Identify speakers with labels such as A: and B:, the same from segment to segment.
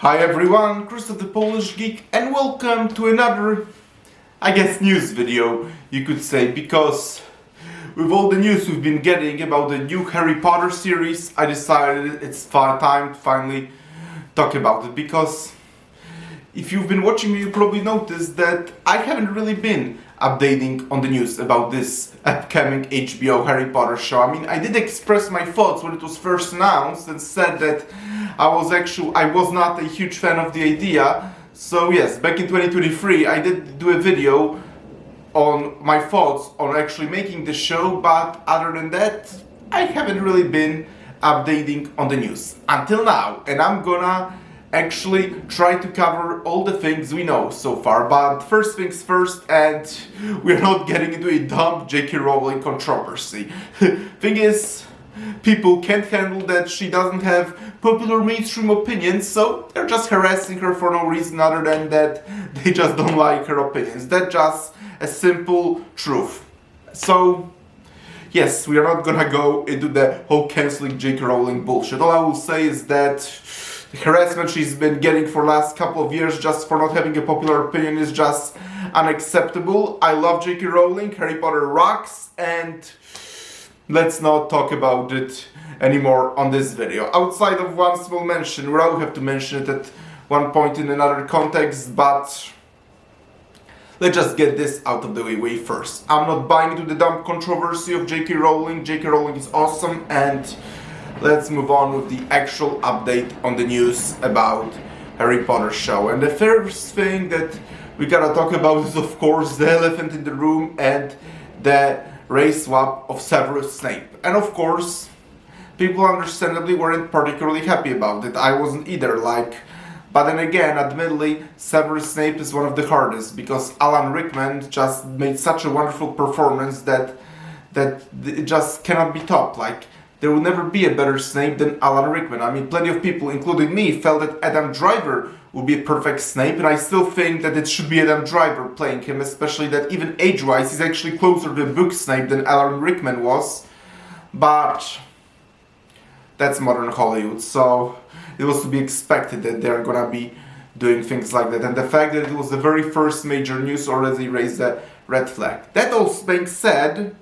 A: Hi everyone, Christoph the Polish Geek, and welcome to another, news video, you could say, because with all the news we've been getting about the new Harry Potter series, I decided it's time to finally talk about it, because if you've been watching me, you probably noticed that I haven't really been updating on the news about this upcoming HBO Harry Potter show. I mean, I did express my thoughts when it was first announced and said that I was not a huge fan of the idea. So yes, back in 2023 I did do a video on my thoughts on actually making the show, but other than that, I haven't really been updating on the news until now, and I'm gonna actually try to cover all the things we know so far. But first things first, and we're not getting into a dumb J.K. Rowling controversy. Thing is, people can't handle that she doesn't have popular mainstream opinions, so they're just harassing her for no reason other than that they just don't like her opinions. That's just a simple truth. So yes, we are not gonna go into the whole canceling J.K. Rowling bullshit. All I will say is that the harassment she's been getting for the last couple of years just for not having a popular opinion is just unacceptable. I love J.K. Rowling, Harry Potter rocks, and let's not talk about it anymore on this video. Outside of one small mention, where I will have to mention it at one point in another context, but let's just get this out of the way first. I'm not buying into the dumb controversy of J.K. Rowling. J.K. Rowling is awesome, and let's move on with the actual update on the news about Harry Potter show. And the first thing that we gotta talk about is, of course, the elephant in the room and the race swap of Severus Snape. And of course, people understandably weren't particularly happy about it. I wasn't either, but then again, admittedly, Severus Snape is one of the hardest, because Alan Rickman just made such a wonderful performance that it just cannot be topped. There will never be a better Snape than Alan Rickman. I mean, plenty of people, including me, felt that Adam Driver would be a perfect Snape, and I still think that it should be Adam Driver playing him, especially that even age-wise, he's actually closer to the book Snape than Alan Rickman was. But that's modern Hollywood, so it was to be expected that they're gonna be doing things like that. And the fact that it was the very first major news already raised a red flag. That all being said,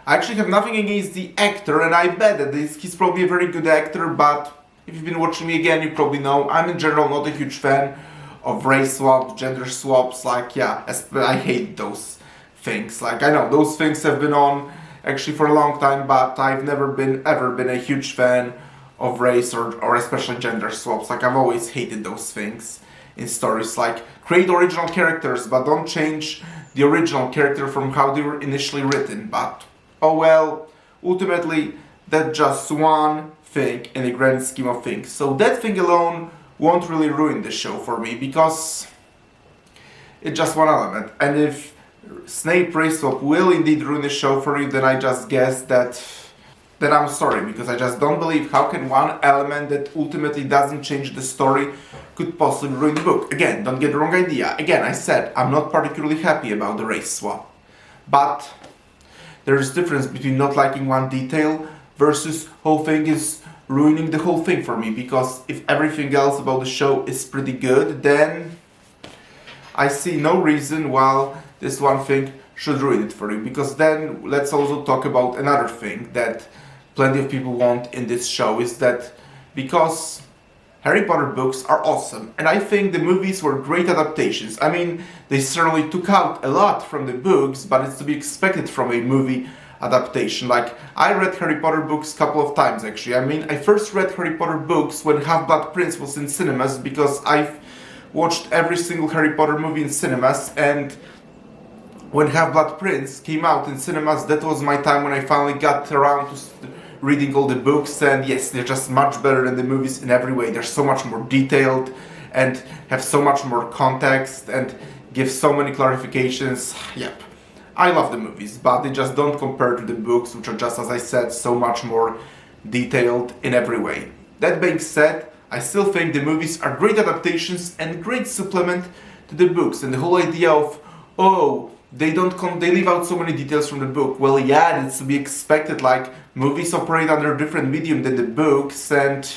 A: I actually have nothing against the actor, and I bet that he's probably a very good actor, but if you've been watching me again, you probably know I'm in general not a huge fan of race swaps, gender swaps. I hate those things. I know those things have been on actually for a long time, but I've never ever been a huge fan of race or especially gender swaps. I've always hated those things in stories. Create original characters, but don't change the original character from how they were initially written. But oh well, ultimately, that's just one thing in the grand scheme of things. So that thing alone won't really ruin the show for me, because it's just one element. And if Snape race swap will indeed ruin the show for you, then I just guess that I'm sorry, because I just don't believe how can one element that ultimately doesn't change the story could possibly ruin the book. Again, don't get the wrong idea. Again, I said I'm not particularly happy about the race swap, but there's a difference between not liking one detail versus whole thing is ruining the whole thing for me, because if everything else about the show is pretty good, then I see no reason why this one thing should ruin it for you. Because then let's also talk about another thing that plenty of people want in this show, is that because Harry Potter books are awesome, and I think the movies were great adaptations. I mean, they certainly took out a lot from the books, but it's to be expected from a movie adaptation. I read Harry Potter books a couple of times actually. I mean, I first read Harry Potter books when Half-Blood Prince was in cinemas, because I've watched every single Harry Potter movie in cinemas, and when Half-Blood Prince came out in cinemas, that was my time when I finally got around to reading all the books. And yes, they're just much better than the movies in every way. They're so much more detailed and have so much more context and give so many clarifications. Yep, I love the movies, but they just don't compare to the books, which are just, as I said, so much more detailed in every way. That being said, I still think the movies are great adaptations and great supplement to the books. And the whole idea of, they leave out so many details from the book. Well, yeah, it's to be expected. Movies operate under a different medium than the books, and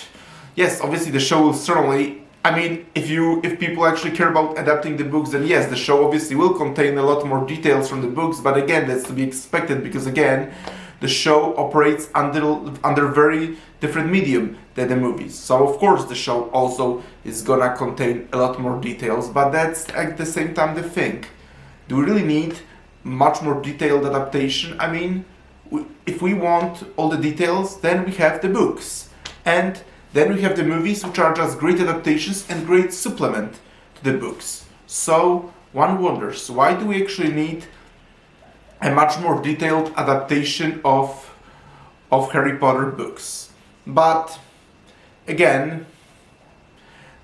A: yes, obviously the show will certainly, I mean, if people actually care about adapting the books, then yes, the show obviously will contain a lot more details from the books, but again, that's to be expected because again, the show operates under very different medium than the movies. So of course the show also is gonna contain a lot more details, but that's at the same time the thing. Do we really need much more detailed adaptation? I mean, if we want all the details, then we have the books. And then we have the movies, which are just great adaptations and great supplement to the books. So one wonders, why do we actually need a much more detailed adaptation of Harry Potter books? But again,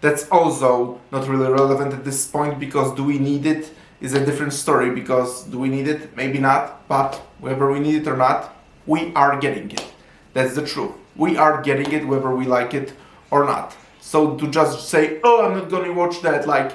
A: that's also not really relevant at this point, because do we need it is a different story, because do we need it? Maybe not, but whether we need it or not, we are getting it. That's the truth. We are getting it whether we like it or not. So to just say, oh, I'm not gonna watch that, like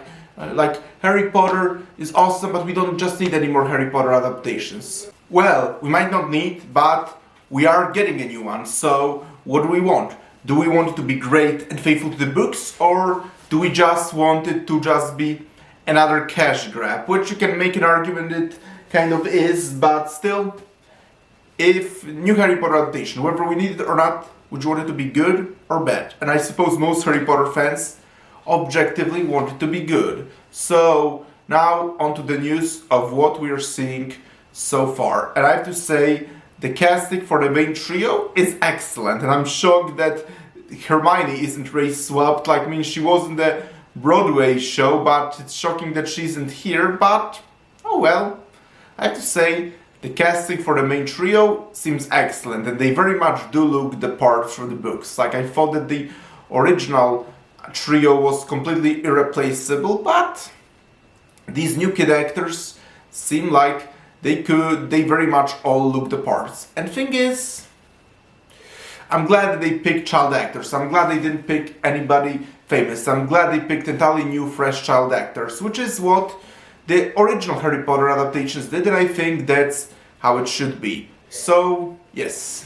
A: Harry Potter is awesome, but we don't just need any more Harry Potter adaptations. Well, we might not need, but we are getting a new one. So what do we want? Do we want it to be great and faithful to the books, or do we just want it to just be another cash grab? Which you can make an argument it kind of is, but still, if new Harry Potter adaptation, whether we need it or not, would you want it to be good or bad? And I suppose most Harry Potter fans objectively want it to be good. So now onto the news of what we are seeing so far. And I have to say, the casting for the main trio is excellent, and I'm shocked that Hermione isn't race-swapped. Like, I mean, she was in the Broadway show, but it's shocking that she isn't here, but oh well. I have to say, the casting for the main trio seems excellent, and they very much do look the part from the books. Like, I thought that the original trio was completely irreplaceable, but these new kid actors seem like they very much all look the parts. And thing is, I'm glad that they picked child actors. I'm glad they didn't pick anybody famous. I'm glad they picked entirely new, fresh child actors, which is what the original Harry Potter adaptations did, and I think that's how it should be. So, yes.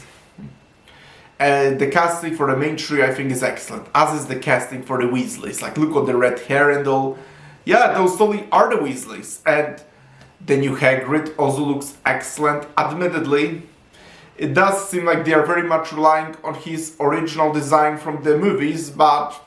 A: The casting for the main trio, I think, is excellent, as is the casting for the Weasleys. Like, look at the red hair and all. Yeah, those totally are the Weasleys. And the new Hagrid also looks excellent. Admittedly, it does seem like they are very much relying on his original design from the movies, but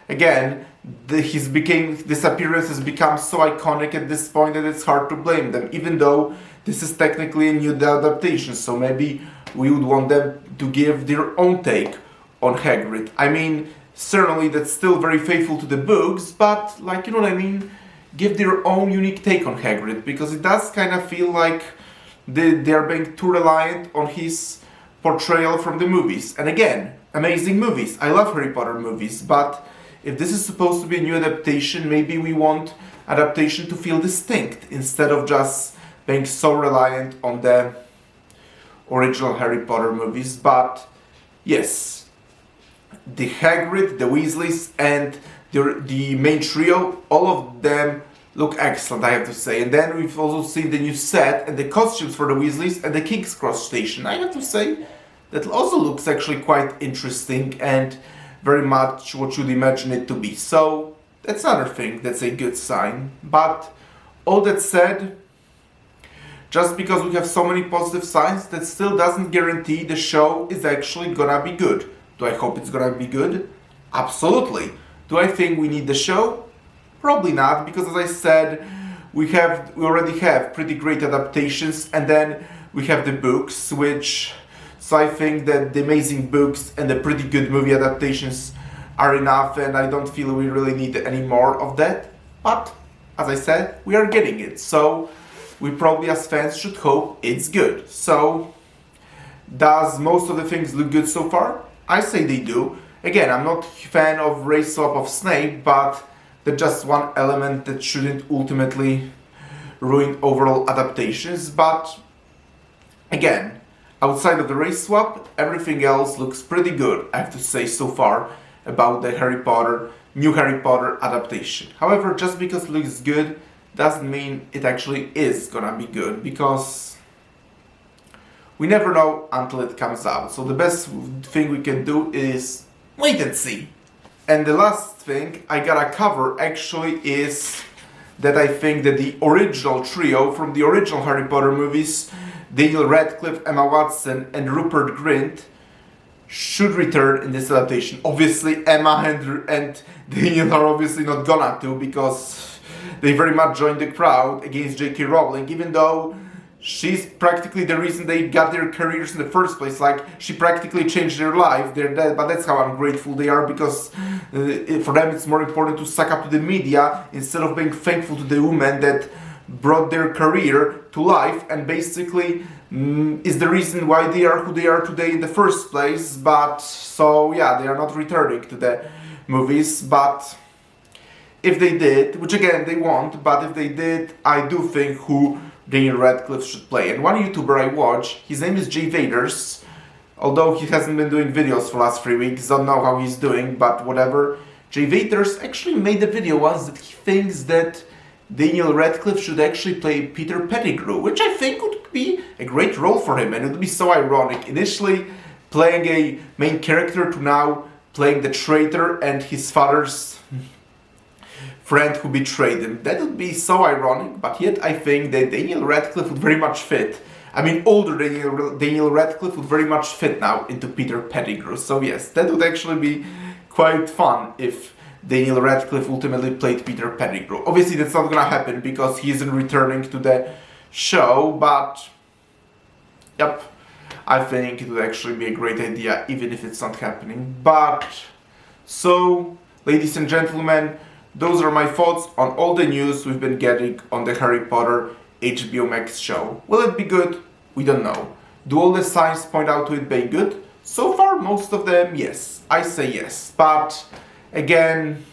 A: again, this appearance has become so iconic at this point that it's hard to blame them, even though this is technically a new adaptation, so maybe we would want them to give their own take on Hagrid. I mean, certainly that's still very faithful to the books, but, like, you know what I mean? Give their own unique take on Hagrid, because it does kind of feel like they are being too reliant on his portrayal from the movies. And again, amazing movies. I love Harry Potter movies, but if this is supposed to be a new adaptation, maybe we want adaptation to feel distinct instead of just being so reliant on the original Harry Potter movies. But yes, the Hagrid, the Weasleys, and the main trio, all of them look excellent, I have to say. And then we've also seen the new set and the costumes for the Weasleys and the King's Cross station. I have to say that also looks actually quite interesting and very much what you'd imagine it to be. So that's another thing that's a good sign. But all that said, just because we have so many positive signs, that still doesn't guarantee the show is actually gonna be good. Do I hope it's gonna be good? Absolutely. Do I think we need the show? Probably not, because as I said, we already have pretty great adaptations, and then we have the books, so I think that the amazing books and the pretty good movie adaptations are enough, and I don't feel we really need any more of that. But as I said, we are getting it, so we probably as fans should hope it's good. So, does most of the things look good so far? I say they do. Again, I'm not a fan of race swap of Snape, but that's just one element that shouldn't ultimately ruin overall adaptations. But again, outside of the race swap, everything else looks pretty good, I have to say so far, about the new Harry Potter adaptation. However, just because it looks good doesn't mean it actually is gonna be good, because we never know until it comes out. So the best thing we can do is wait and see. And the last thing I gotta cover actually is that I think that the original trio from the original Harry Potter movies, Daniel Radcliffe, Emma Watson, and Rupert Grint, should return in this adaptation. Obviously, Emma and Daniel are obviously not gonna to, because they very much joined the crowd against J.K. Rowling, even though she's practically the reason they got their careers in the first place. Like, she practically changed their life. They're dead, but that's how ungrateful they are, because for them it's more important to suck up to the media instead of being thankful to the woman that brought their career to life and basically is the reason why they are who they are today in the first place. But so yeah, they are not returning to the movies, but if they did, which again they won't, but if they did, I do think who Daniel Radcliffe should play. And one YouTuber I watch, his name is Jay Vaders, although he hasn't been doing videos for the last 3 weeks, don't know how he's doing, but whatever. Jay Vaders actually made a video once that he thinks that Daniel Radcliffe should actually play Peter Pettigrew, which I think would be a great role for him, and it would be so ironic. Initially playing a main character to now playing the traitor and his father's friend who betrayed him. That would be so ironic, but yet I think that Daniel Radcliffe would very much fit. I mean, older Daniel Radcliffe would very much fit now into Peter Pettigrew. So yes, that would actually be quite fun if Daniel Radcliffe ultimately played Peter Pettigrew. Obviously that's not gonna happen because he isn't returning to the show, but yep, I think it would actually be a great idea even if it's not happening. But so, ladies and gentlemen, those are my thoughts on all the news we've been getting on the Harry Potter HBO Max show. Will it be good? We don't know. Do all the signs point out to it being good? So far, most of them, yes. I say yes. But again,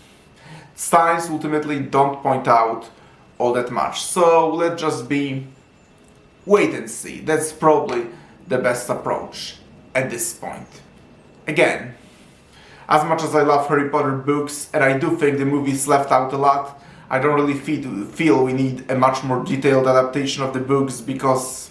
A: signs ultimately don't point out all that much. So let's just wait and see. That's probably the best approach at this point. Again, as much as I love Harry Potter books, and I do think the movies left out a lot, I don't really feel we need a much more detailed adaptation of the books, because,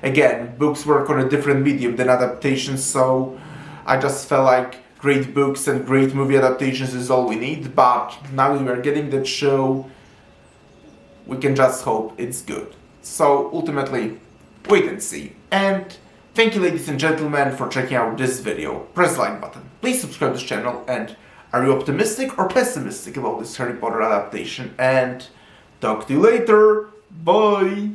A: again, books work on a different medium than adaptations, so I just felt like great books and great movie adaptations is all we need. But now that we are getting that show, we can just hope it's good. So ultimately, wait and see. And thank you, ladies and gentlemen, for checking out this video. Press the like button. Please subscribe to this channel. And are you optimistic or pessimistic about this Harry Potter adaptation? And talk to you later. Bye!